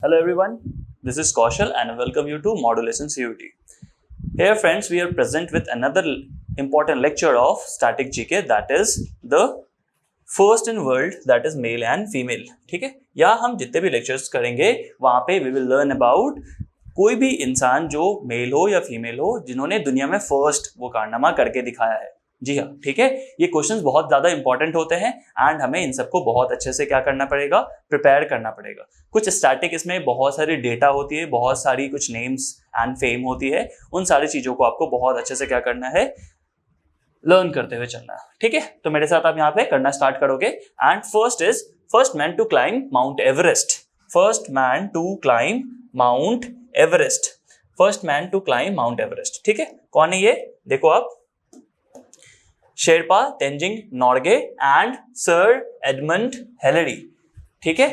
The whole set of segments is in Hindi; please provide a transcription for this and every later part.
Hello everyone, this is Kaushal and I welcome you to Modulation CUT. Here friends, we are present with another important lecture of static GK, that is the first in world, that is male and female. ठीक है, या हम जितने भी lectures करेंगे वहाँ पे we will learn about कोई भी इंसान जो मेल हो या फीमेल हो जिन्होंने दुनिया में फर्स्ट वो कारनामा करके दिखाया है। जी हाँ, ठीक है, ये क्वेश्चंस बहुत ज़्यादा इंपॉर्टेंट होते हैं एंड हमें इन सबको बहुत अच्छे से क्या करना पड़ेगा, प्रिपेयर करना पड़ेगा। कुछ स्टैटिक इसमें बहुत सारी डेटा होती है, बहुत सारी कुछ नेम्स एंड फेम होती है, उन सारी चीज़ों को आपको बहुत अच्छे से क्या करना है, लर्न करते हुए चलना है। ठीक है, तो मेरे साथ आप यहाँ पे करना स्टार्ट करोगे। And first is first man to climb Mount Everest. First man to climb Mount Everest. First man to climb Mount Everest. ठीक है, कौन है ये? देखो आप, Sherpa Tenzing Norgay and sir Edmund Hillary. ठीक है,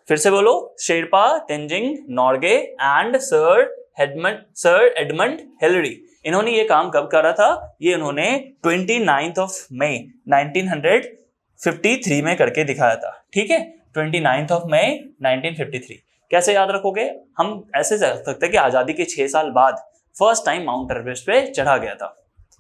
फिर से बोलो, Sherpa Tenzing Norgay and sir Edmund Hillary. इन्होंने ये काम कब करा था? ये इन्होंने 29 मई 1953 में करके दिखाया था। ठीक है, 29 मई 1953। कैसे याद रखोगे? हम ऐसे रख सकते हैं कि आज़ादी के 6 साल बाद फर्स्ट टाइम माउंट एवरेस्ट पे चढ़ा गया था।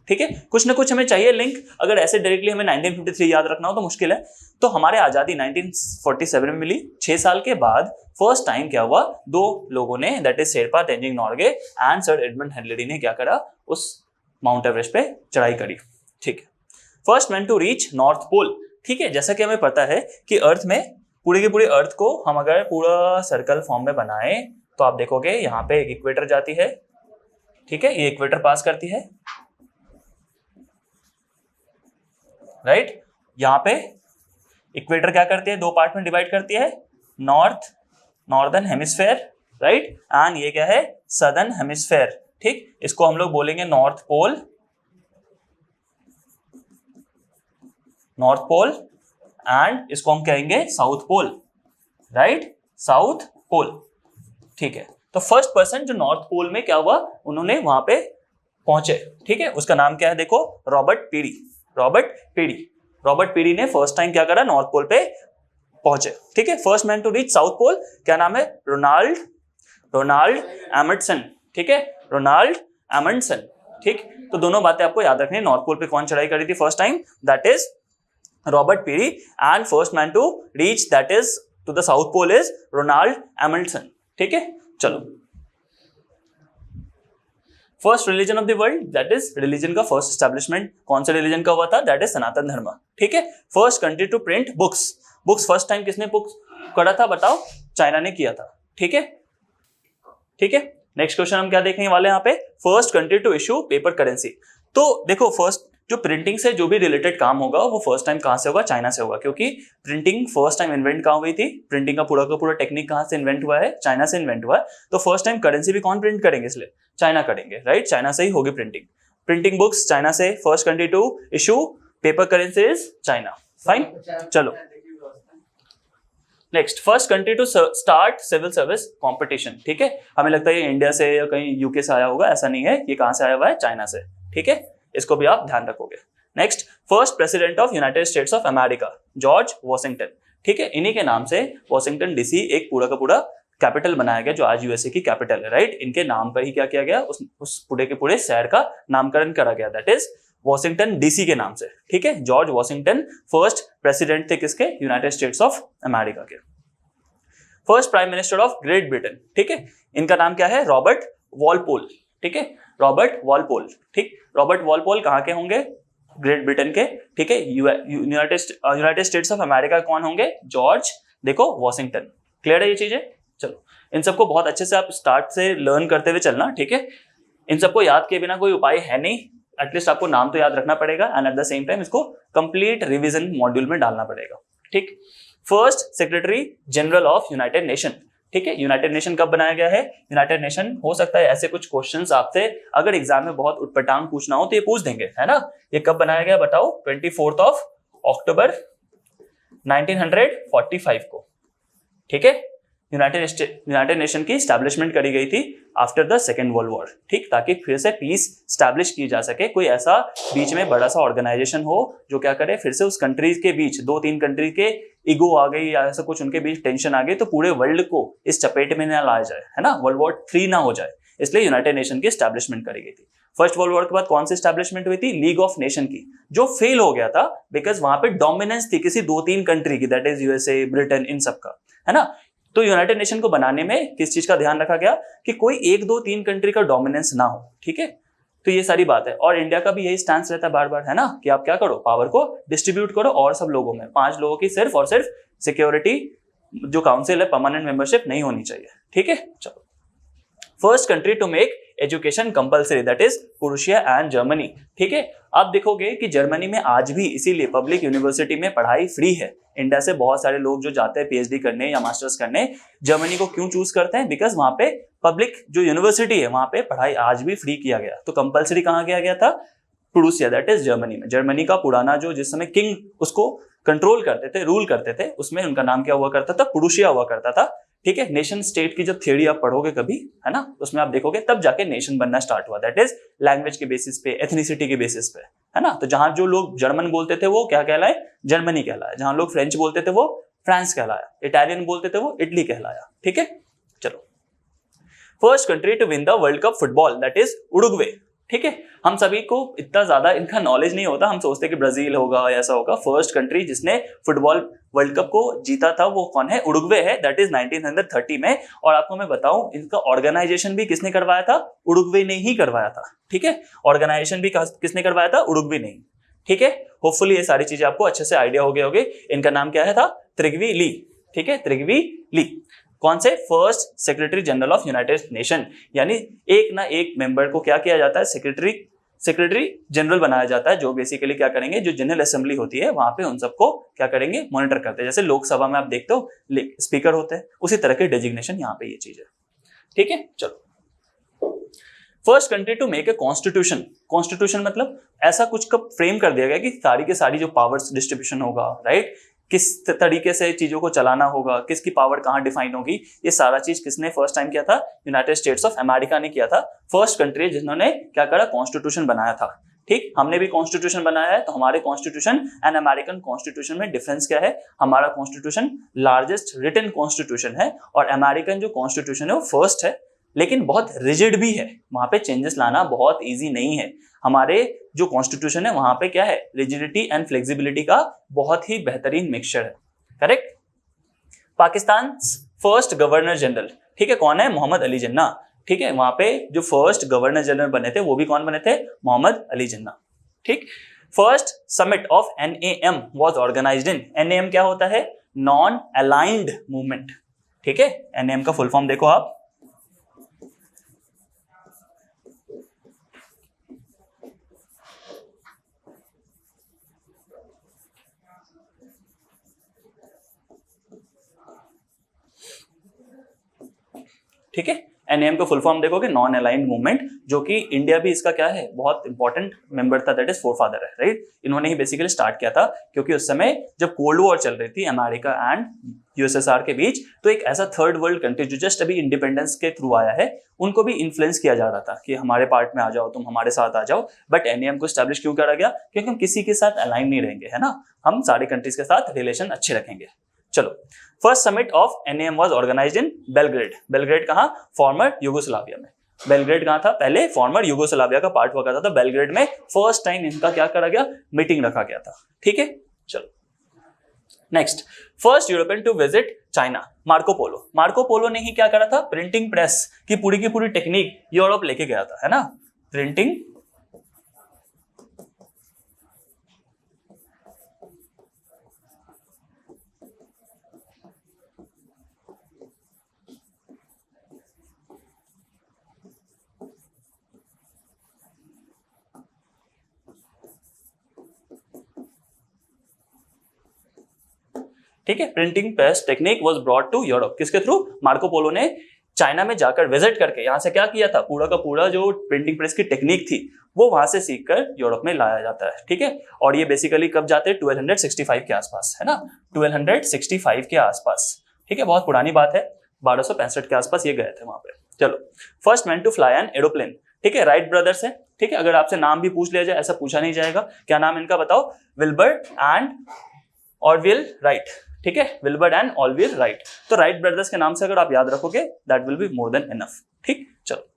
ठीक है, कुछ ना कुछ हमें चाहिए लिंक। अगर ऐसे डायरेक्टली हमें 1953 याद रखना हो तो मुश्किल है। तो हमारे आज़ादी 1947 में मिली। 6 साल के बाद फर्स्ट टाइम क्या हुआ, दो लोगों ने, that is Sherpa Tenzing Norgay and sir Edmund Hillary ने क्या करा, उस माउंट एवरेस्ट पे चढ़ाई करी। ठीक है, first man to reach North Pole. ठीक है, जैसा कि हमें पता है कि अर्थ में पूरे के पूरे अर्थ को हम अगर पूरा सर्कल फॉर्म में बनाए तो आप देखोगे यहाँ पे एक इक्वेटर जाती है। ठीक है, ये इक्वेटर पास करती है, राइट। यहाँ पे इक्वेटर क्या करती है, दो पार्ट में डिवाइड करती है, नॉर्दर्न हेमिस्फेयर, राइट, एंड ये क्या है, सदर्न हेमिस्फेयर। ठीक, इसको हम लोग बोलेंगे नॉर्थ पोल एंड इसको हम कहेंगे South Pole, right, South Pole. ठीक है, तो फर्स्ट पर्सन जो नॉर्थ पोल में क्या हुआ, उन्होंने वहां पे पहुंचे। ठीक है, उसका नाम क्या है, देखो, रॉबर्ट पीडी ने फर्स्ट टाइम क्या करा, नॉर्थ पोल पे पहुंचे। ठीक है, first man to reach South Pole, क्या नाम है, रोनाल्ड एमंडसन। ठीक है, रोनाल्ड एमंडसन। ठीक, तो दोनों बातें आपको याद रखनी है। नॉर्थ पोल पे कौन चढ़ाई करी थी first time, that is Robert Peary, and first man to reach that is to the South Pole is Ronald Amundsen. ठीक है, चलो, first religion of the world, that is religion का फर्स्ट एस्टैब्लिशमेंट कौन से रिलीजन का हुआ था, दैट इज सनातन धर्म। ठीक है, first country to print books first time किसने बुक्स करा था, बताओ, चाइना ने किया था। ठीक है, नेक्स्ट क्वेश्चन हम क्या देखने वाले हैं यहाँ पे, first country to issue paper currency. तो देखो, फर्स्ट जो प्रिंटिंग से जो भी रिलेटेड काम होगा वो फर्स्ट टाइम कहाँ से होगा, चाइना से होगा, क्योंकि प्रिंटिंग फर्स्ट टाइम इन्वेंट कहाँ हुई थी, प्रिंटिंग का पूरा टेक्निक कहाँ से इन्वेंट हुआ है, चाइना से इन्वेंट हुआ है। तो फर्स्ट टाइम करेंसी भी कौन प्रिंट करेंगे, इसलिए चाइना करेंगे, राइट, चाइना से ही होगी प्रिंटिंग बुक्स चाइना से। First country to issue paper currency is China. Fine, चलो next, first country to start civil service competition. ठीक है, हमें लगता है ये इंडिया से या कहीं यूके से आया होगा, ऐसा नहीं है, ये कहां से आया हुआ है, चाइना से। ठीक है, इसको भी आप ध्यान रखोगे। Next, first president of United states of America, George Washington. ठीक है, इन्हीं के नाम से वॉशिंगटन डीसी एक पूरा का पूरा कैपिटल बनाया गया, जो आज यूएसए की कैपिटल है, राइट। इनके नाम पर ही क्या किया गया, उस पूरे के पूरे शहर का नामकरण करा गया, दैट इज वॉशिंगटन डीसी के नाम से। ठीक है, जॉर्ज वॉशिंगटन फर्स्ट प्रेसिडेंट थे किसके, यूनाइटेड स्टेट्स ऑफ अमेरिका के। First prime minister of great Britain. ठीक है, इनका नाम क्या है, रॉबर्ट वॉलपोल। ठीक है, रॉबर्ट वॉलपोल। ठीक, रॉबर्ट वॉलपोल कहाँ के होंगे, ग्रेट ब्रिटेन के। ठीक है, यूनाइटेड स्टेट्स ऑफ अमेरिका कौन होंगे, जॉर्ज, देखो, वॉशिंगटन। क्लियर है ये चीजें? चलो, इन सबको बहुत अच्छे से आप स्टार्ट से लर्न करते हुए चलना। ठीक है, इन सबको याद किए बिना कोई उपाय है नहीं, एटलीस्ट आपको नाम तो याद रखना पड़ेगा and at the same time इसको कंप्लीट रिवीजन मॉड्यूल में डालना पड़ेगा। ठीक, first secretary general of United nation. ठीक है, यूनाइटेड नेशन कब बनाया गया है, यूनाइटेड नेशन, हो सकता है ऐसे कुछ क्वेश्चंस आपसे अगर एग्जाम में बहुत उटपटांग पूछना हो तो ये पूछ देंगे, है ना। ये कब बनाया गया बताओ, 24 अक्टूबर 1945 को। ठीक है, यूनाइटेड नेशन की स्टैब्लिशमेंट करी गई थी after the second world war. ठीक, ताकि फिर से पीस स्टैब्लिश की जा सके, कोई ऐसा बीच में बड़ा सा ऑर्गेनाइजेशन हो जो क्या करे, फिर से उस कंट्रीज के बीच, 2-3 कंट्री के ईगो आ गई या ऐसा कुछ उनके बीच टेंशन आ गई तो पूरे वर्ल्ड को इस चपेट में ना लाया जाए, है ना, वर्ल्ड वॉर 3 ना हो जाए, इसलिए यूनाइटेड नेशन की एस्टैब्लिशमेंट करी गई थी। फर्स्ट वर्ल्ड वॉर के बाद कौन सी एस्टैब्लिशमेंट हुई थी? लीग ऑफ नेशन की, जो फेल हो गया था बिकॉज वहां पे डोमिनेंस थी किसी 2-3 कंट्री की, दैट इज यूएसए, ब्रिटेन, इन सब का, है ना। तो यूनाइटेड नेशन को बनाने में किस चीज का ध्यान रखा गया कि कोई 1-2-3 कंट्री का डोमिनेंस ना हो, ठीक है। तो ये सारी बात है, और इंडिया का भी यही स्टैंस रहता है बार बार, है ना, कि आप क्या करो, पावर को डिस्ट्रीब्यूट करो और सब लोगों में, 5 लोगों की सिर्फ और सिर्फ सिक्योरिटी जो काउंसिल है परमानेंट मेंबरशिप नहीं होनी चाहिए, ठीक है। चलो, first country to make education compulsory that is Prussia and Germany, ठीक है। आप देखोगे कि जर्मनी में आज भी इसीलिए पब्लिक यूनिवर्सिटी में पढ़ाई फ्री है। इंडिया से बहुत सारे लोग जो जाते हैं पीएचडी करने या मास्टर्स करने, जर्मनी को क्यों चूज करते हैं? बिकॉज वहां पे पब्लिक जो यूनिवर्सिटी है वहां पे पढ़ाई आज भी फ्री किया गया। तो कंपलसरी कहाँ किया गया था? प्रूशिया दैट इज जर्मनी में। जर्मनी का पुराना जो जिस समय किंग उसको कंट्रोल करते थे, रूल करते थे, उसमें उनका नाम क्या हुआ करता था? प्रूशिया हुआ करता था, ठीक है। नेशन स्टेट की जब थ्योरी आप पढ़ोगे कभी, है ना, उसमें आप देखोगे तब जाके नेशन बनना स्टार्ट हुआ, दैट इज लैंग्वेज के बेसिस पे, एथनिसिटी के बेसिस पे, है ना। तो जहां जो लोग जर्मन बोलते थे वो क्या कहलाए? जर्मनी कहलाया। जहां लोग फ्रेंच बोलते थे वो फ्रांस कहलाया। इटालियन बोलते थे वो इटली कहलाया, ठीक है। चलो, first country to win the World Cup football that is Uruguay, ठीक है। हम सभी को इतना ज्यादा इनका नॉलेज नहीं होता, हम सोचते कि ब्राजील होगा या ऐसा होगा। फर्स्ट कंट्री जिसने फुटबॉल वर्ल्ड कप को जीता था वो कौन है? उरुग्वे है, दैट इज 1930 में। और आपको मैं बताऊं, इनका ऑर्गेनाइजेशन भी किसने करवाया था? उरुग्वे ने ही करवाया था, ठीक है। ऑर्गेनाइजेशन भी किसने करवाया था? उरुग्वे ने, ठीक है। होपफुली ये सारी चीजें आपको अच्छे से आइडिया हो गए होंगे। इनका नाम क्या है था? त्रिगवी ली, ठीक है, त्रिगवी ली। कौन से? First secretary general of United nation, यानी एक ना एक मेंबर को क्या किया जाता है? सेक्रेटरी जनरल बनाया जाता है, जो बेसिकली क्या करेंगे, जो जनरल असेंबली होती है वहां पे उन सबको क्या करेंगे? मॉनिटर करते हैं। जैसे लोकसभा में आप देखते हो स्पीकर होते हैं, उसी तरह के डेजिग्नेशन यहाँ पे ये चीज है, ठीक है। चलो, first country to make a constitution. Constitution मतलब ऐसा कुछ का फ्रेम कर दिया गया कि सारी के सारी जो पावर्स डिस्ट्रीब्यूशन होगा, राइट, किस तरीके से चीजों को चलाना होगा, किसकी पावर कहां डिफाइन होगी, ये सारा चीज किसने फर्स्ट टाइम किया था? यूनाइटेड स्टेट्स ऑफ अमेरिका ने किया था। फर्स्ट कंट्री जिन्होंने क्या करा? कॉन्स्टिट्यूशन बनाया था, ठीक। हमने भी कॉन्स्टिट्यूशन बनाया है, तो हमारे कॉन्स्टिट्यूशन एंड अमेरिकन कॉन्स्टिट्यूशन में डिफरेंस क्या है? हमारा कॉन्स्टिट्यूशन लार्जेस्ट रिटन कॉन्स्टिट्यूशन है और अमेरिकन जो कॉन्स्टिट्यूशन है वो फर्स्ट है, लेकिन बहुत रिजिड भी है। वहां पे चेंजेस लाना बहुत ईजी नहीं है। हमारे जो कॉन्स्टिट्यूशन है वहां पे क्या है? रिजिडिटी एंड फ्लेक्सिबिलिटी का बहुत ही बेहतरीन मिक्सचर है, correct. Pakistan first governor general, ठीक है, कौन है? मोहम्मद अली जिन्ना, ठीक है। वहां पे जो फर्स्ट गवर्नर जनरल बने थे वो भी कौन बने थे? मोहम्मद अली जिन्ना, ठीक। First summit of NAM was organised in. NAM क्या होता है? नॉन अलाइंड मूवमेंट, ठीक है। NAM का फुल फॉर्म देखो आप, ठीक है। NAM का फुल फॉर्म देखोगे, नॉन अलाइंड मूवमेंट, जो कि इंडिया भी इसका क्या है? बहुत इंपॉर्टेंट मेंबर था, दैट इज फोरफादर है, राइट। इन्होंने ही बेसिकली स्टार्ट किया था, क्योंकि उस समय जब कोल्ड वॉर चल रही थी अमेरिका एंड USSR के बीच, तो एक ऐसा थर्ड वर्ल्ड कंट्री जो जस्ट अभी इंडिपेंडेंस के थ्रू आया है, उनको भी इन्फ्लुएंस किया जा रहा था कि हमारे पार्ट में आ जाओ, तुम हमारे साथ आ जाओ। बट NAM को स्टैब्लिश क्यों करा गया? क्योंकि हम किसी के साथ अलाइन नहीं रहेंगे, है ना, हम सारे कंट्रीज के साथ रिलेशन अच्छे रखेंगे। चलो, first summit of NAM was organised in Belgrade. Belgrade कहां? फॉर्मर यूगोस्लाविया में। बेलग्रेड कहां था? पहले फॉर्मर यूगोस्लाविया का पार्ट हुआ करता था। बेलग्रेड में फर्स्ट टाइम इनका क्या करा गया? मीटिंग रखा गया था, ठीक है। चलो, next, first European to visit China, Marco Polo. Marco Polo ने ही क्या करा था? प्रिंटिंग प्रेस की पूरी टेक्निक यूरोप लेके गया था, है ना। प्रिंटिंग ठीक है। Printing press technique was brought to Europe, किसके थ्रू? मार्को पोलो ने चाइना में जाकर विजिट करके यहाँ से क्या किया था? पूरा का पूरा जो प्रिंटिंग प्रेस की टेक्निक थी वो वहां से सीखकर यूरोप में लाया जाता है, ठीक है। और ये बेसिकली कब जाते हैं? 1265 के आसपास, है ना, 1265 के आसपास, ठीक है। बहुत पुरानी बात है, 1265 के आसपास ये गए थे वहां पे। चलो, first man to fly an aeroplane, ठीक है, राइट ब्रदर्स है, ठीक है। अगर आपसे नाम भी पूछ लिया जाए, ऐसा पूछा नहीं जाएगा, क्या नाम इनका बताओ? विल्बर एंड ऑरविल राइट, ठीक है, विल्बर्ड एंड ऑलिवर राइट। तो राइट ब्रदर्स के नाम से अगर आप याद रखोगे that will be more than enough. ठीक, चलो।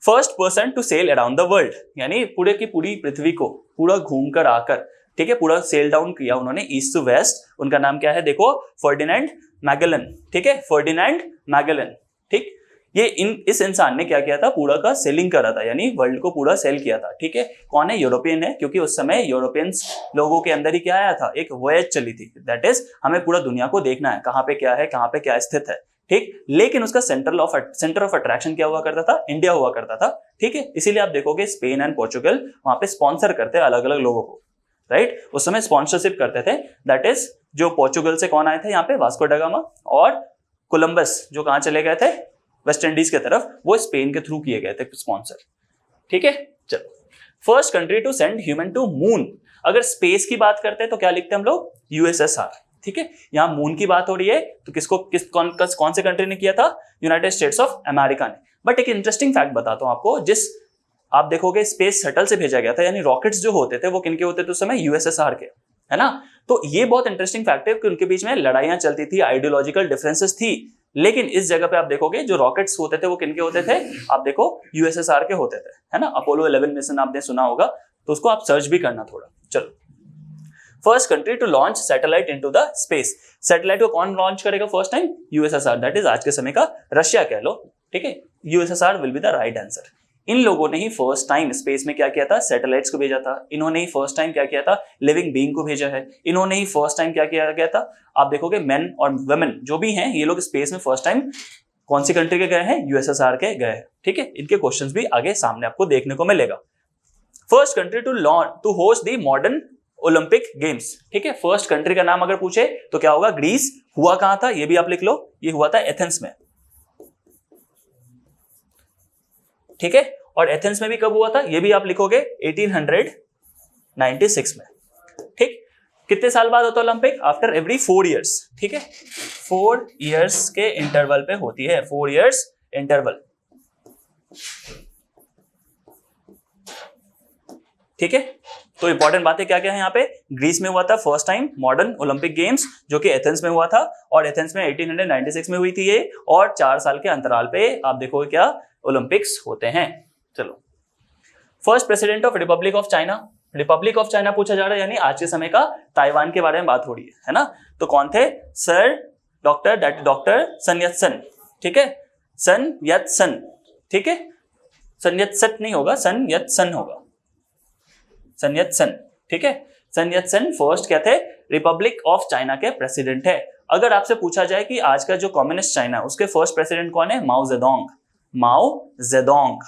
First person to sail around the world, यानी पूरे की पूरी पृथ्वी को पूरा घूमकर आकर, ठीक है, पूरा सेल डाउन किया उन्होंने ईस्ट टू वेस्ट, उनका नाम क्या है देखो, फर्डिनेंड मैगेलन। ठीक है, फर्डिनेंड मैगेलन। ठीक, ये इस इंसान ने क्या किया था, पूरा का सेलिंग करा था, यानी वर्ल्ड को पूरा सेल किया था। ठीक है, कौन है, यूरोपियन है, क्योंकि उस समय यूरोपियंस लोगों के अंदर ही क्या आया था, एक वॉयेज चली थी, दैट इज हमें पूरा दुनिया को देखना है, कहाँ पे क्या है, कहाँ पे क्या स्थित है। ठीक, लेकिन उसका सेंटर ऑफ अट्रैक्शन क्या हुआ करता था, इंडिया हुआ करता था। ठीक है, इसीलिए आप देखोगे स्पेन एंड पोर्चुगल वहां पे स्पॉन्सर करते हैं अलग अलग लोगों को, राइट, उस समय स्पॉन्सरशिप करते थे। दैट इज जो पोर्चुगल से कौन आए थे यहाँ पे, वास्को ड गामा, और कोलंबस जो कहाँ चले गए थे, वेस्ट इंडीज के तरफ, वो स्पेन के थ्रू किए गए थे स्पॉन्सर। ठीक है, चलो। First country to send human to moon, अगर स्पेस की बात करते हैं तो क्या लिखते हैं हम लोग, यूएसएसआर। ठीक है, यहाँ मून की बात हो रही है तो कौन से कंट्री ने किया था, यूनाइटेड स्टेट्स ऑफ अमेरिका ने। बट एक इंटरेस्टिंग फैक्ट बताता हूं आपको, जिस आप देखोगे स्पेस शटल से भेजा गया था, यानी रॉकेट्स जो होते थे वो किनके होते थे उस समय, यूएसएसआर के, है ना। तो ये बहुत इंटरेस्टिंग फैक्ट है कि उनके बीच में लड़ाइयां चलती थी, आइडियोलॉजिकल डिफरेंसेस थी, लेकिन इस जगह पे आप देखोगे जो रॉकेट्स होते थे वो किनके होते थे, आप देखो यूएसएसआर के होते थे, है ना। अपोलो 11 मिशन आपने सुना होगा, तो उसको आप सर्च भी करना थोड़ा। चलो, first country to launch satellite into the space, satellite को कौन लॉन्च करेगा first time, USSR, that is आज के समय का रशिया कह लो। ठीक है, USSR will be the right answer. इन लोगों ने ही फर्स्ट टाइम स्पेस में क्या किया था, सैटेलाइट्स को भेजा था, इन्होंने ही फर्स्ट टाइम क्या किया था, लिविंग बीइंग को भेजा है, इन्होंने ही फर्स्ट टाइम क्या किया गया था, आप देखोगे मेन और वुमेन जो भी हैं ये लोग स्पेस में फर्स्ट टाइम कौन सी कंट्री के गए हैं, यूएसएसआर के गए हैं। ठीक है, इनके क्वेश्चंस भी आगे सामने आपको देखने को मिलेगा। First country to host the modern Olympic games, ठीक है, फर्स्ट कंट्री का नाम अगर पूछे तो क्या होगा, ग्रीस। हुआ कहां था ये भी आप लिख लो, ये हुआ था एथेंस में। ठीक है, और एथेंस में भी कब हुआ था ये भी आप लिखोगे 1896 में। ठीक, कितने साल बाद होता है ओलंपिक, आफ्टर एवरी 4 इयर्स। ठीक है, 4 इयर्स के इंटरवल पे होती है, 4 इयर्स इंटरवल। ठीक है, तो इंपॉर्टेंट बातें क्या क्या है यहाँ पे, ग्रीस में हुआ था first time modern Olympic games जो कि एथेंस में हुआ था, और एथेंस में 1896 में हुई थी ये, और 4 साल के अंतराल पे आप देखोगे क्या ओलंपिक्स होते हैं। चलो, first president of Republic of China, Republic of China पूछा जा रहा है, यानी आज के समय का ताइवान के बारे में बात हो रही है ना। तो कौन थे, सर डॉक्टर सन यत सन। ठीक है, सन यत सन। ठीक है, सन यत सत नहीं होगा, सन यत सन होगा, सन यत सन। ठीक है, सन यत सन फर्स्ट क्या थे, रिपब्लिक ऑफ चाइना के प्रेसिडेंट है। अगर आपसे पूछा जाए कि आज का जो कम्युनिस्ट चाइना उसके फर्स्ट प्रेसिडेंट कौन है, माओ जेडोंग, माओ जेडोंग।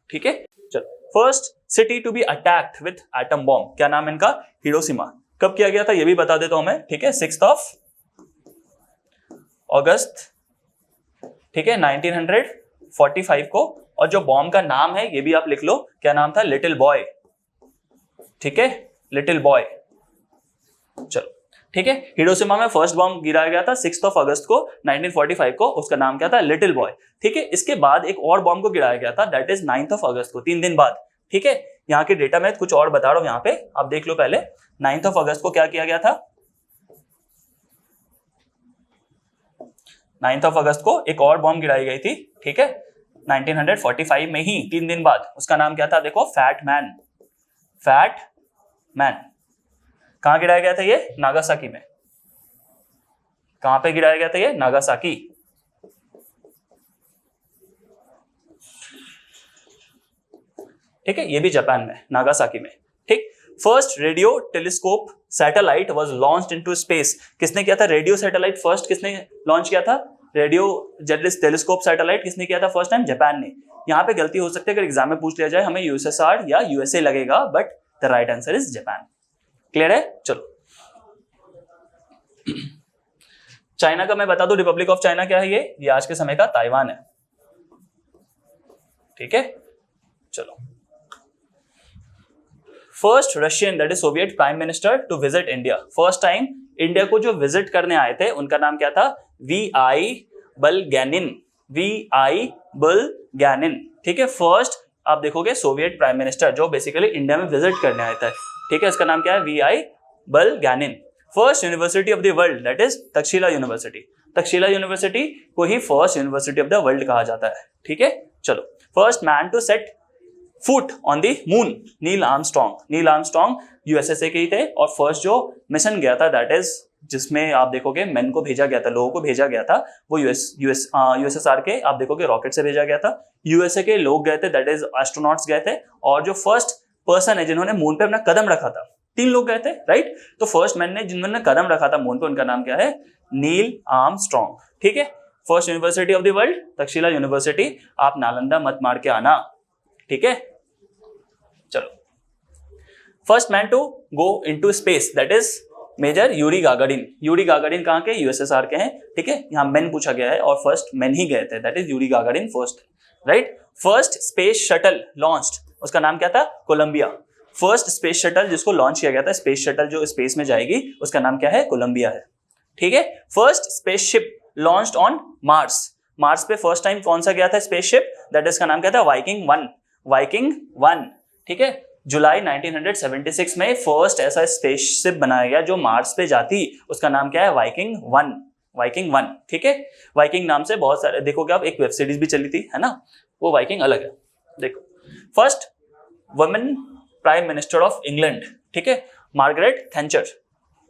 ठीक है, चलो, first city to be attacked with atom bomb, क्या नाम है इनका, हिरोशिमा। कब किया गया था ये भी बता देता हूं मैं। ठीक है, 6 अगस्त, ठीक है, 1945 को। और जो बॉम्ब का नाम है ये भी आप लिख लो, क्या नाम था, लिटिल बॉय। ठीक है, लिटिल बॉय। चलो, ठीक है, हिरोशिमा में फर्स्ट बॉम्ब गिराया गया था 6 अगस्त को 1945 को, उसका नाम क्या था, लिटिल बॉय। ठीक है, इसके बाद एक और बॉम्ब को गिराया गया था, दैट इज 9 अगस्त को, 3 दिन बाद। ठीक है, यहाँ के डेटा में कुछ और बता रहा हूं, यहाँ पे आप देख लो पहले। 9 अगस्त को क्या किया गया था, 9 अगस्त को एक और बॉम्ब गिराई गई थी। ठीक है, 1945 में ही 3 दिन बाद। उसका नाम क्या था, देखो, फैट मैन। Fat man. कहां गिराया गया था ये, नागासाकी में। कहां पे गिराया गया था ये, नागासाकी। ठीक है, ये भी जापान में, नागासाकी में। ठीक, first radio telescope satellite was launched into space, किसने किया था, रेडियो सैटेलाइट फर्स्ट किसने लॉन्च किया था, रेडियो टेलीस्कोप सैटेलाइट किसने किया था फर्स्ट टाइम, जापान ने। यहां पे गलती हो सकती है, अगर एग्जाम में पूछ लिया जाए हमें यूएसएसआर या यूएसए लगेगा, but the right answer is Japan. Clear है। चलो, चाइना का मैं बता दूं, रिपब्लिक ऑफ चाइना क्या है, ये आज के समय का ताइवान है। ठीक है, चलो, first Russian that is Soviet prime minister to visit India, first time India को जो विजिट करने आए थे उनका नाम क्या था, वी.आई. बुल्गैनिन। वी.आई. बुल्गैनिन। ठीक है, फर्स्ट आप देखोगे सोवियत प्राइम मिनिस्टर जो बेसिकली इंडिया में विजिट करने आया था। ठीक है, इसका नाम क्या है, V I. Bulganin. First university of the world that is Takshashila university. Takshashila university को ही first university of the world कहा जाता है, ठीक है। चलो, first man to set foot on the moon, Neil Armstrong. Neil Armstrong USSA के ही थे और फर्स्ट जो मिशन गया था दैट इज, जिसमें आप देखोगे मैन को भेजा गया था, लोगों को भेजा गया था, वो यूएसएसआर के आप देखोगे रॉकेट से भेजा गया था। यूएसए के लोग गए थे दैट इज एस्ट्रोनॉट्स गए थे, और जो फर्स्ट पर्सन है जिन्होंने मून पे अपना कदम रखा था, 3 लोग गए थे, राइट। तो फर्स्ट मैन ने जिन्होंने कदम रखा था मून पे, उनका नाम क्या है? नील आर्मस्ट्रॉन्ग, ठीक है। First university of the world Takshashila university. आप नालंदा मत मार के आना, ठीक है। चलो, first man to go into space that is Major Yuri Gagarin. Yuri Gagarin कहाँ के? यूएसएसआर के हैं, ठीक है। यहाँ मैन पूछा गया है और फर्स्ट मैन ही गए थे, that is Yuri Gagarin first, right. First space shuttle launched, उसका नाम क्या था? कोलंबिया। फर्स्ट स्पेस शटल जिसको लॉन्च किया गया था, स्पेस शटल जो स्पेस में जाएगी, उसका नाम क्या है? कोलंबिया है, ठीक है। First spaceship launched on Mars. Mars पे फर्स्ट टाइम कौन सा गया था स्पेसशिप? दैट इज का नाम क्या था? वाइकिंग 1। वाइकिंग 1, ठीक है। जुलाई 1976 में फर्स्ट ऐसा स्पेसशिप बनाया गया जो मार्स पे जाती, उसका नाम क्या है? वाइकिंग 1। वाइकिंग 1, ठीक है। वाइकिंग नाम से बहुत सारे देखोगे आप, एक वेब सीरीज भी चली थी, है ना, वो वाइकिंग अलग है। देखो, first women prime minister of England, ठीक है, Margaret Thatcher.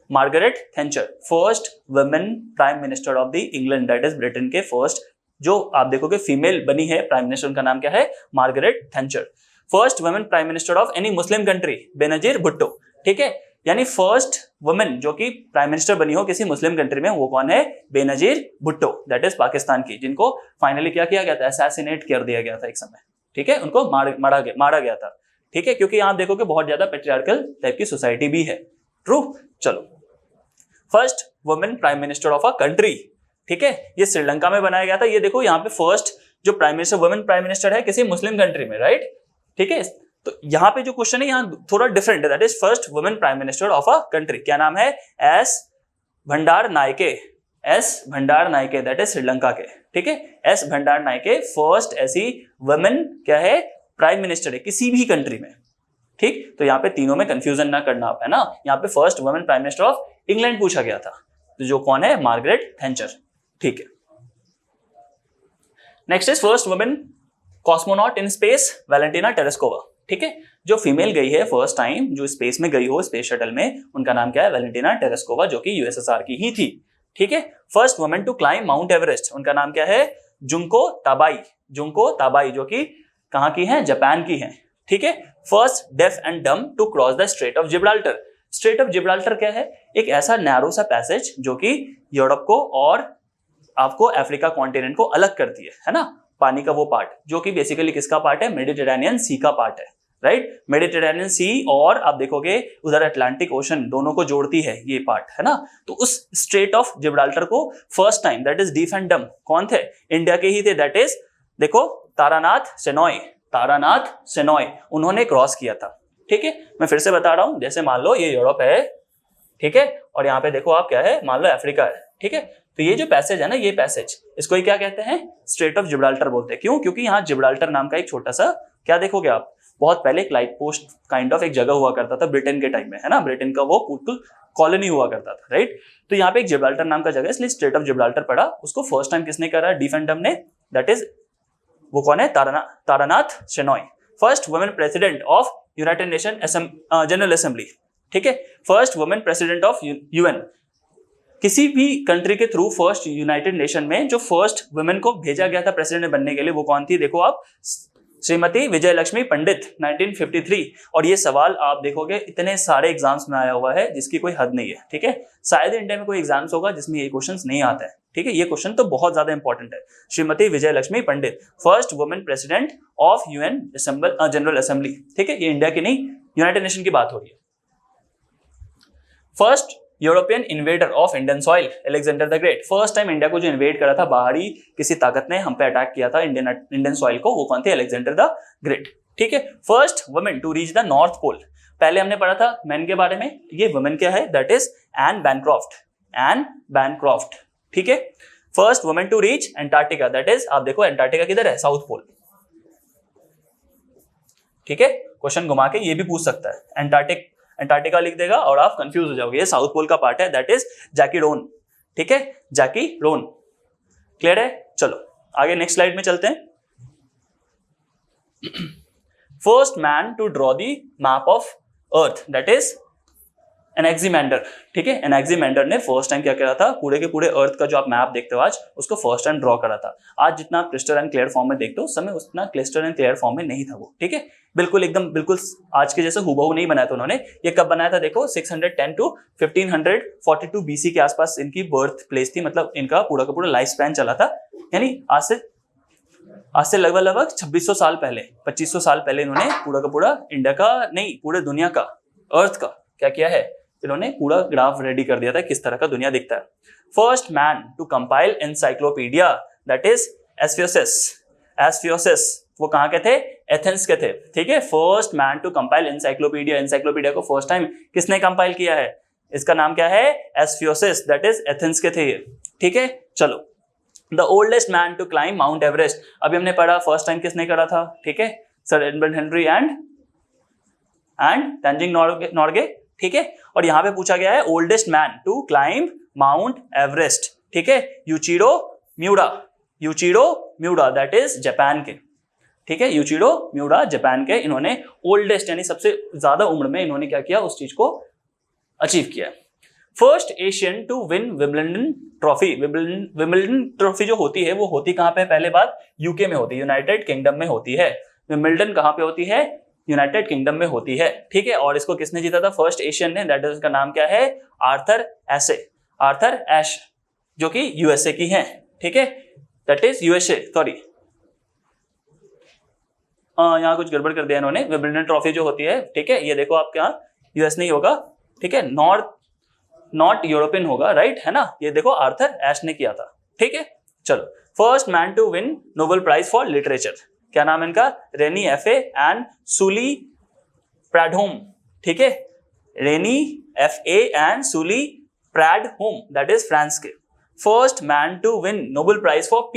Margaret Thatcher first women prime minister of the England, that is Britain के फर्स्ट जो आप देखोगे फीमेल बनी है प्राइम मिनिस्टर, उनका नाम क्या है? Margaret Thatcher. First women prime minister of any Muslim country, Benazir Bhutto, ठीक है। यानी फर्स्ट वुमेन जो कि प्राइम मिनिस्टर बनी हो किसी मुस्लिम कंट्री में, वो कौन है? बेनजीर भुट्टो, दैट इज पाकिस्तान की, जिनको फाइनली क्या किया गया था? असैसिनेट कर दिया गया था एक समय, ठीक है। उनको मारा गया था, ठीक है, क्योंकि यहाँ देखोगे बहुत ज्यादा पेट्रियार्कल टाइप की सोसाइटी भी है, ट्रू। चलो, first women prime minister of a country, ठीक है, ये श्रीलंका में बनाया गया था। ये देखो यहाँ पे फर्स्ट जो prime minister women prime minister है किसी मुस्लिम कंट्री में, राइट, ठीक है। तो यहाँ पे जो क्वेश्चन है यहाँ थोड़ा डिफरेंट है, that is first women prime minister of a country, क्या नाम है? एस भंडार नायके। एस भंडार नायके, दैट इज श्रीलंका के, ठीक है। एस भंडार नायके फर्स्ट ऐसी वुमेन क्या है? प्राइम मिनिस्टर है किसी भी कंट्री में, ठीक। तो यहाँ पे तीनों में कंफ्यूजन ना करना आप, है ना। यहाँ पे first women prime minister of England पूछा गया था, तो जो कौन है? मार्गरेट थैचर, ठीक है। Next is first women cosmonaut in space, Valentina Tereshkova, ठीक है। जो फीमेल गई है फर्स्ट टाइम जो स्पेस में गई हो स्पेस शटल में, उनका नाम क्या है? वैलेंटिना टेरेस्कोवा, जो कि यूएसएसआर की ही थी, ठीक है। First women to climb Mount Everest, उनका नाम क्या है? Junko Tabei. जुंको ताबाई, जो कि कहाँ की है? जापान की है, ठीक है। First deaf and dumb to cross the Strait of Gibraltar. Strait of Gibraltar क्या है? एक ऐसा नैरो सा पैसेज जो कि यूरोप को और आपको अफ्रीका कॉन्टिनेंट को अलग करती है ना, पानी का वो पार्ट जो कि बेसिकली किसका पार्ट है? मेडिटेरेनियन सी का पार्ट है, राइट। मेडिटेरेनियन सी और आप देखोगे उधर अटलांटिक ओशन, दोनों को जोड़ती है ये पार्ट, है ना। तो उस स्ट्रेट ऑफ जिब्राल्टर को first time that is deaf and डम कौन थे? इंडिया के ही थे, दैट इज देखो तारानाथ शेनॉय। तारानाथ शेनॉय उन्होंने क्रॉस किया था, ठीक है। मैं फिर से बता रहा हूं, जैसे मान लो ये यूरोप है, ठीक है, और यहाँ पे देखो आप क्या है? मान लो अफ्रीका है, ठीक है। तो ये जो पैसेज है ना, ये पैसेज, इसको ही क्या कहते हैं? स्ट्रेट ऑफ जिब्राल्टर बोलते हैं। क्यों? क्योंकि यहाँ जिब्राल्टर नाम का एक छोटा सा, क्या देखोगे आप, बहुत पहले एक लाइट पोस्ट काइंड ऑफ एक जगह हुआ करता था ब्रिटेन के टाइम में, है ना। ब्रिटेन का वो बिल्कुल कॉलोनी हुआ करता था, राइट। तो यहाँ पे एक जिब्राल्टर नाम का जगह, इसलिए स्ट्रेट ऑफ जिब्राल्टर पड़ा। उसको फर्स्ट टाइम किसने करा? डीफेंडम ने, दैट इज वो कौन है? Taranath Shenoy. First women president of United nation general assembly, ठीक है। First women president of UN, किसी भी कंट्री के थ्रू फर्स्ट यूनाइटेड नेशन में जो फर्स्ट वुमेन को भेजा गया था प्रेसिडेंट बनने के लिए, वो कौन थी? देखो आप, श्रीमती विजय लक्ष्मी पंडित, 1953। और ये सवाल आप देखोगे इतने सारे एग्जाम्स में आया हुआ है जिसकी कोई हद नहीं है, ठीक है। शायद इंडिया में कोई एग्जाम्स होगा जिसमें ये क्वेश्चंस नहीं आता है, ठीक है। ये क्वेश्चन तो बहुत ज्यादा इंपॉर्टेंट है। Shrimati Vijay Lakshmi Pandit, first women president of UN general assembly, ठीक है। ये इंडिया की नहीं, यूनाइटेड नेशन की बात हो रही है। First European invader of Indian soil, Alexander the great. First time India को जो इन्वेड करा था, बाहरी किसी ताकत ने हम पे अटैक किया था इंडियन सॉइल को, वो कौन थे? अलेक्जेंडर द ग्रेट, ठीक है। First women to reach the North Pole, पहले हमने पढ़ा था मैन के बारे में, ये वुमेन क्या है? That is Ann Bancroft. Ann Bancroft, ठीक है। First women to reach Antarctica, that is, आप देखो एंटार्क्टिका किधर है? साउथ पोल, ठीक है। क्वेश्चन घुमा के ये भी पूछ सकता है, अंटार्कटिका लिख देगा और आप कंफ्यूज हो जाओगे, ये साउथ पोल का पार्ट है, दैट इज जैकीरोन, ठीक है, जैकीरोन। क्लियर है? चलो आगे नेक्स्ट स्लाइड में चलते हैं। First man to draw the map of earth, that is Anaximander, ठीक है। एनेक्सिमेंडर ने फर्स्ट टाइम क्या करा था, पूरे के पूरे अर्थ का जो आप मैप देखते हो आज, उसको फर्स्ट टाइम ड्रॉ करा था। आज जितना आप क्रिस्टल एंड क्लियर फॉर्म में देखते हो, उस समय उतना क्रिस्टल एंड क्लियर फॉर्म में नहीं था वो, ठीक है। बिल्कुल एकदम बिल्कुल आज के जैसे हुबहू नहीं बनाया था उन्होंने। ये कब बनाया था देखो, 610 टू 1542 बीसी के आसपास इनकी बर्थ प्लेस थी, मतलब इनका पूरा का पूरा लाइफ स्पैन चला था। यानी आज से लगभग 2600 साल पहले, 2500 साल पहले इन्होंने पूरा का पूरा इंडिया का नहीं, पूरे दुनिया का, अर्थ का क्या किया है, इन्होंने पूरा ग्राफ रेडी कर दिया था किस तरह का दुनिया दिखता है। First man to compile encyclopedia, that is एस्फियोसिस। वो कहाँ के थे? एथेंस के थे, ठीक है। First man to compile encyclopedia, encyclopedia को फर्स्ट टाइम किसने कंपाइल किया है? इसका नाम क्या है? एस्फियोसिस, दैट इज एथेंस के थे ये, ठीक है। चलो, the oldest man to climb Mount Everest, अभी हमने पढ़ा फर्स्ट टाइम किसने करा था, ठीक है, sir Edmund Henry and Tenzing Norgay, ठीक है। और यहां पे पूछा गया है oldest man to climb Mount Everest, ठीक है, Yuichiro Miura, that is Japan के, ठीक है, यूचिरो म्यूडा जापान के। इन्होंने ओल्डेस्ट यानी सबसे ज्यादा उम्र में इन्होंने क्या किया, उस चीज को अचीव किया। First Asian to win Wimbledon trophy, Wimbledon trophy जो होती है वो होती कहां पे? पहले बात यूके में होती है, यूनाइटेड किंगडम में होती है। विंबलडन कहां पे होती है? यूनाइटेड किंगडम में होती है, ठीक है। और इसको किसने जीता था? फर्स्ट एशियन ने, दैट इज उसका नाम क्या है? आर्थर एश, जो कि यूएसए की है, ठीक है, दैट इज यूएसए, सॉरी यहाँ कुछ गड़बड़ कर दिया इन्होंने। विंबलडन ट्रॉफी जो होती है, ठीक है, ये देखो आपके यहाँ यूएस नहीं होगा, ठीक है, नॉट यूरोपियन होगा, राइट, है ना। ये देखो आर्थर एश ने किया था, ठीक है। चलो, first man to win Nobel prize for literature, क्या नाम है इनका? रेनी एफए एंड सूली प्रैडहोम, ठीक है, रेनी F A and Sully Prudhomme, that is France के। First man to win Nobel prize for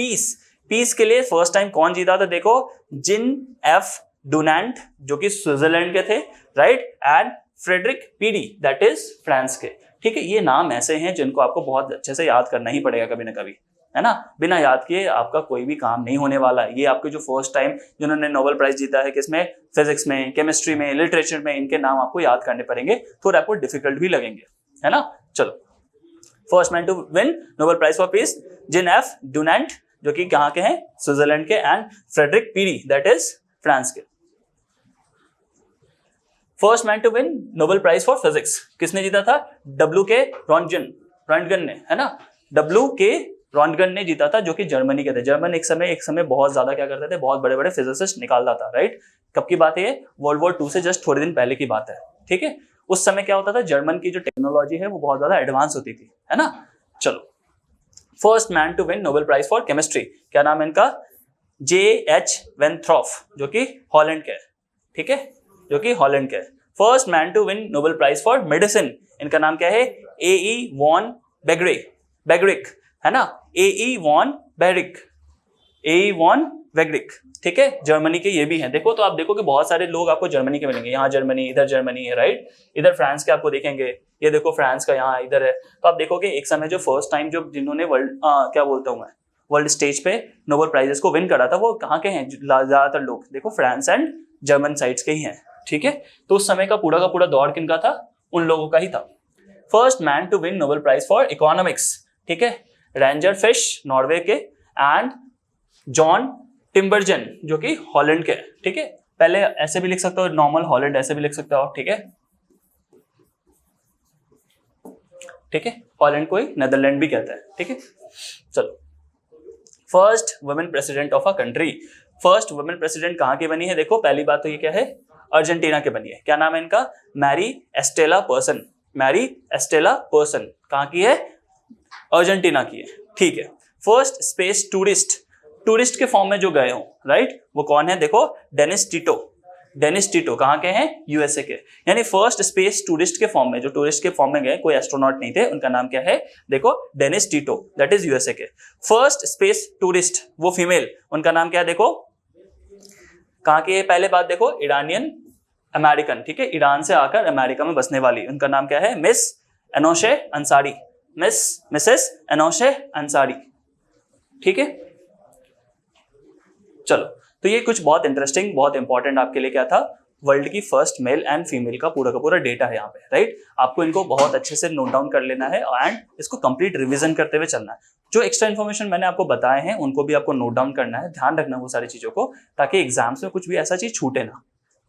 peace के लिए फर्स्ट टाइम कौन जीता था? देखो, जिन एफ डुनांट, जो कि स्विट्जरलैंड के थे, right, and Frederic PD, that is France के, ठीक है। ये नाम ऐसे हैं जिनको आपको बहुत अच्छे से याद करना ही पड़ेगा कभी ना कभी, है ना। बिना याद किए आपका कोई भी काम नहीं होने वाला है। ये आपके जो फर्स्ट टाइम जिन्होंने नोबेल प्राइज जीता है, किसमें? फिजिक्स में, केमिस्ट्री में, लिटरेचर में, इनके नाम आपको याद करने पड़ेंगे, थोड़ा आपको डिफिकल्ट भी लगेंगे, है ना। चलो, first man to win Nobel prize for peace, Jean F Dunant, जो कि कहाँ के हैं? स्विट्जरलैंड के, and Frederic PD, that is France के। First man to win Nobel prize for physics किसने जीता था? डब्ल्यू के रॉन्टगन ने, है ना, डब्ल्यू के रॉन्टगन ने जीता था, जो कि जर्मनी के थे। जर्मन एक समय बहुत ज्यादा क्या करते थे, बहुत बड़े बड़े फिजिसिस्ट निकालता था, राइट। कब की बात है ये? वर्ल्ड वॉर 2 से जस्ट थोड़े दिन पहले की बात है, ठीक है। उस समय क्या होता था, जर्मन की जो टेक्नोलॉजी है वो बहुत ज्यादा एडवांस होती थी, है ना। चलो, first man to win Nobel prize for chemistry, क्या नाम है इनका? J.H. वेनथ्रॉफ, जो कि हॉलैंड के, ठीक है, जो कि हॉलैंड के। First man to win Nobel prize for medicine, इनका नाम क्या है? A.E. वॉन बेगरिक, है ना, A.E. वॉन बेगरिक, ठीक है, जर्मनी के ये भी हैं। देखो, तो आप देखो कि बहुत सारे लोग आपको जर्मनी के मिलेंगे, यहाँ जर्मनी, इधर जर्मनी है, राइट, इधर फ्रांस के आपको देखेंगे, ये देखो फ्रांस का यहाँ इधर है। तो आप देखोगे एक समय जो फर्स्ट टाइम जो जिन्होंने वर्ल्ड स्टेज पे नोबेल प्राइजेस को विन करा था, वो कहाँ के हैं? ज्यादातर लोग देखो फ्रांस एंड जर्मन साइड्स के ही हैं, ठीक है। तो उस समय का पूरा दौर किनका था? उन लोगों का ही था। First man to win Nobel prize for economics, ठीक है, रेंजर फिश, नॉर्वे के, एंड जॉन टिम्बरजन, जो कि हॉलैंड के, ठीक है। पहले ऐसे भी लिख सकते हो, नॉर्मल हॉलैंड ऐसे भी लिख सकते हो, ठीक है, ठीक है, हॉलैंड को ही नेदरलैंड भी कहता है, ठीक है। चलो, first women president of a country, first women president कहाँ की बनी है? देखो, पहली बात तो ये क्या है? अर्जेंटीना के बनी है। क्या नाम है इनका? मैरी एस्टेला पर्सन, कहाँ की है? अर्जेंटीना की है, ठीक है। फर्स्ट स्पेस टूरिस्ट के फॉर्म में जो गए हो, राइट, वो कौन है? देखो, डेनिस टिटो, कहाँ के हैं? यूएसए के। यानी फर्स्ट स्पेस टूरिस्ट के फॉर्म में, जो टूरिस्ट के फॉर्म में गए, कोई एस्ट्रोनॉट नहीं थे, उनका नाम क्या है? देखो, Dennis Tito, that is USA के। फर्स्ट स्पेस टूरिस्ट, वो फीमेल, उनका नाम क्या है? देखो, कहाँ की है? पहले बात देखो, ईरानियन अमेरिकन, ठीक है, ईरान से आकर अमेरिका में बसने वाली, उनका नाम क्या है? मिस एनोशे अंसारी, मिसेस एनोशे अंसारी, ठीक है। चलो, तो ये कुछ बहुत इंटरेस्टिंग, बहुत इंपॉर्टेंट आपके लिए क्या था, वर्ल्ड की फर्स्ट मेल एंड फीमेल का पूरा डेटा है यहाँ पे, राइट। आपको इनको बहुत अच्छे से नोट डाउन कर लेना है एंड इसको कंप्लीट रिवीजन करते हुए चलना है। जो एक्स्ट्रा इन्फॉर्मेशन मैंने आपको बताए हैं उनको भी आपको नोट डाउन करना है, ध्यान रखना वो सारी चीजों को, ताकि एग्जाम्स में कुछ भी ऐसा चीज छूटे ना,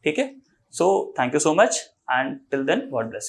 ठीक है। So thank you so much and till then God bless you.